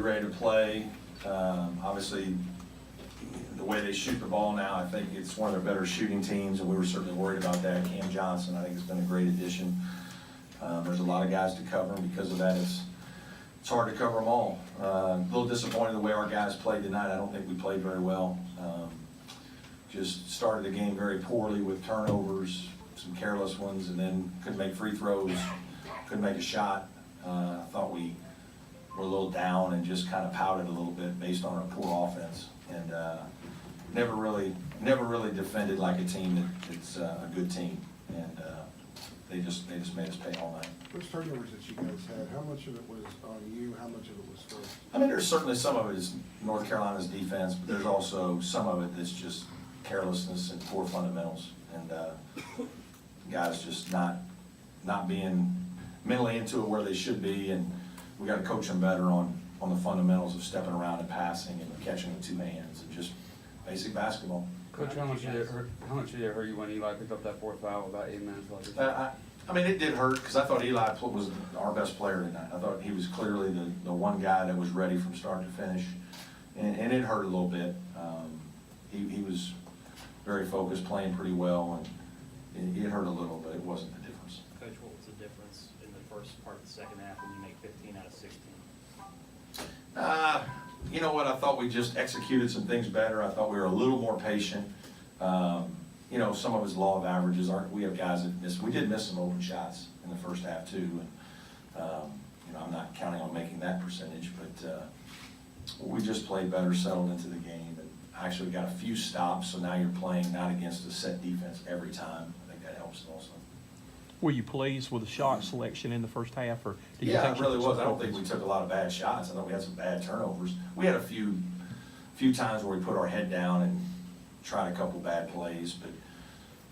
ready to play. Obviously, the way they shoot the ball now, I think it's one of their better shooting teams, and we were certainly worried about that. Cam Johnson, I think, has been a great addition. There's a lot of guys to cover, and because of that, it's hard to cover them all. A little disappointed the way our guys played tonight. I don't think we played very well. Just started the game very poorly with turnovers, some careless ones, and then couldn't make free throws, couldn't make a shot. I thought we were a little down and just kind of pouted a little bit based on our poor offense, and never really defended like a team that's a good team, and they just made us pay all night. Those turnovers that you guys had, how much of it was on you? How much of it was first? I mean, there's certainly some of it is North Carolina's defense, but there's also some of it that's just carelessness and poor fundamentals, and guys just not being mentally into it where they should be, and we got to coach them better on the fundamentals of stepping around and passing and catching with two hands and just basic basketball. Coach, how much did it hurt you when Eli picked up that fourth foul with about 8 minutes left? I mean, it did hurt because I thought Eli was our best player tonight. I thought he was clearly the one guy that was ready from start to finish, and it hurt a little bit. He was very focused, playing pretty well, and it hurt a little, but it wasn't the difference. Coach, what was the difference in the first part of the second half when you make 15 out of 16? You know what? I thought we just executed some things better. I thought we were a little more patient. You know, some of his law of averages aren't. We have guys that miss. We did miss some open shots in the first half too, and you know, I'm not counting on making that percentage, but we just played better, settled into the game, and actually got a few stops. So now you're playing not against a set defense every time. I think that helps also. Were you pleased with the shot selection in the first half, or did you Yeah, think it really was. I don't think we took a lot of bad shots. I thought we had some bad turnovers. We had a few times where we put our head down and tried a couple bad plays, but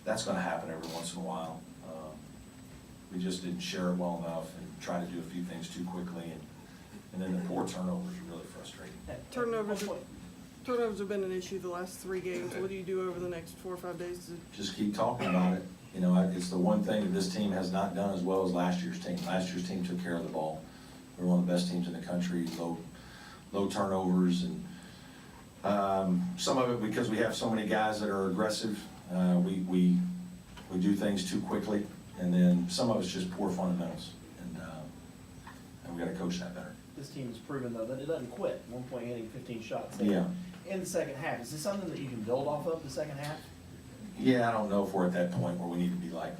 that's going to happen every once in a while. We just didn't share it well enough and try to do a few things too quickly, and then the poor turnovers are really frustrating. Turnovers have been an issue the last 3 games. What do you do over the next 4 or 5 days? Just keep talking about it. You know, it's the one thing that this team has not done as well as last year's team. Last year's team took care of the ball. We're one of the best teams in the country, low turnovers, and some of it because we have so many guys that are aggressive. We do things too quickly, and then some of it's just poor fundamentals, and we got to coach that better. This team has proven, though, that it doesn't quit. 1 point hitting 15 shots Yeah. in the second half. Is this something that you can build off of the second half? Yeah, I don't know if we're at that point where we need to be like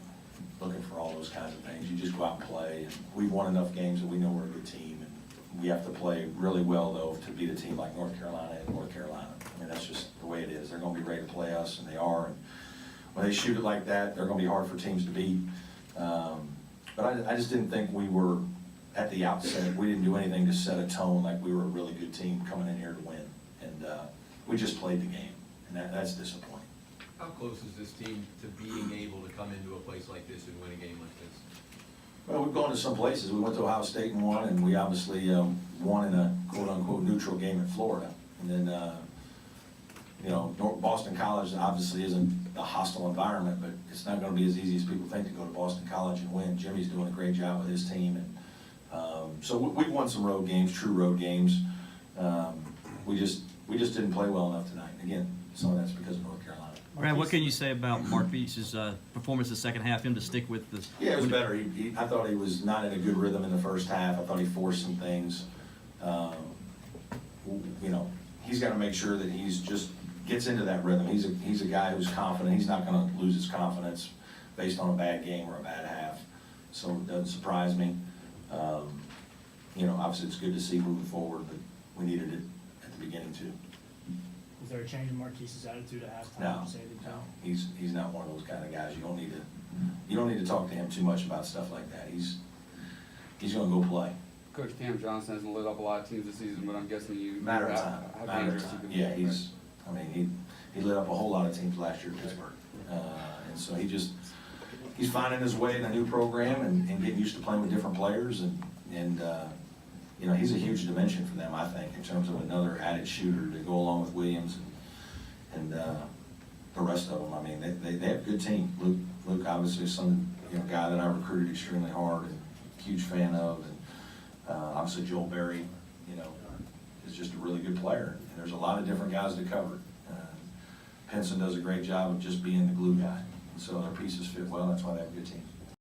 looking for all those kinds of things. You just go out and play, and we've won enough games that we know we're a good team, and we have to play really well though to beat a team like North Carolina and North Carolina. I mean, that's just the way it is. They're going to be ready to play us, and they are. And when they shoot it like that, they're going to be hard for teams to beat. But I just didn't think we were at the outset. We didn't do anything to set a tone like we were a really good team coming in here to win, and we just played the game, and that's disappointing. How close is this team to being able to come into a place like this and win a game like this? Well, we've gone to some places. We went to Ohio State and won, and we obviously won in a quote-unquote neutral game at Florida. And then, you know, Boston College obviously isn't a hostile environment, but it's not going to be as easy as people think to go to Boston College and win. Jimmy's doing a great job with his team, and so we've won some road games, true road games. We just didn't play well enough tonight. Again, some of that's because of North Carolina. Brad, what can you say about Marquise's performance in the second half, him to stick with this? Yeah, it was better. I thought he was not in a good rhythm in the first half. I thought he forced some things. You know, he's got to make sure that he's just gets into that rhythm. He's a guy who's confident. He's not going to lose his confidence based on a bad game or a bad half. So it doesn't surprise me. You know, obviously it's good to see moving forward, but we needed it at the beginning too. Was there a change in Marquise's attitude at halftime? No, he's not one of those kind of guys. You don't need to talk to him too much about stuff like that. He's going to go play. Coach Cam Johnson hasn't lit up a lot of teams this season, but I'm guessing you Matter of time. how Matter of dangerous time. he can Yeah, be. I mean, he lit up a whole lot of teams last year at Pittsburgh, and so he's finding his way in a new program and getting used to playing with different players, and you know, he's a huge dimension for them, I think, in terms of another added shooter to go along with Williams and the rest of them. I mean, they have a good team. Luke obviously is some guy that I recruited extremely hard and huge fan of, and obviously Joel Berry, you know, is just a really good player, and there's a lot of different guys to cover. Pinson does a great job of just being the glue guy, and so their pieces fit well, that's why they have a good team.